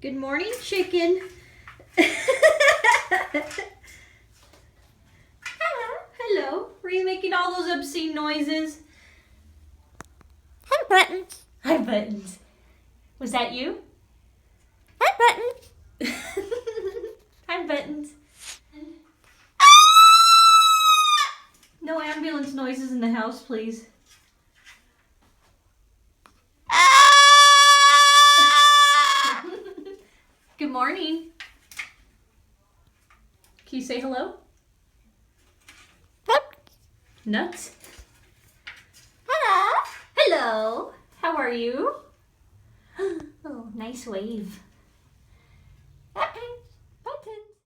Good morning, chicken. Hello. Were you making all those obscene noises? Hi, Buttons. Hi, Buttons. Was that you? Hi, Buttons. Hi, Buttons. No ambulance noises in the house, please. Good morning. Can you say hello? Nuts. Hello. Hello. How are you? Oh, nice wave.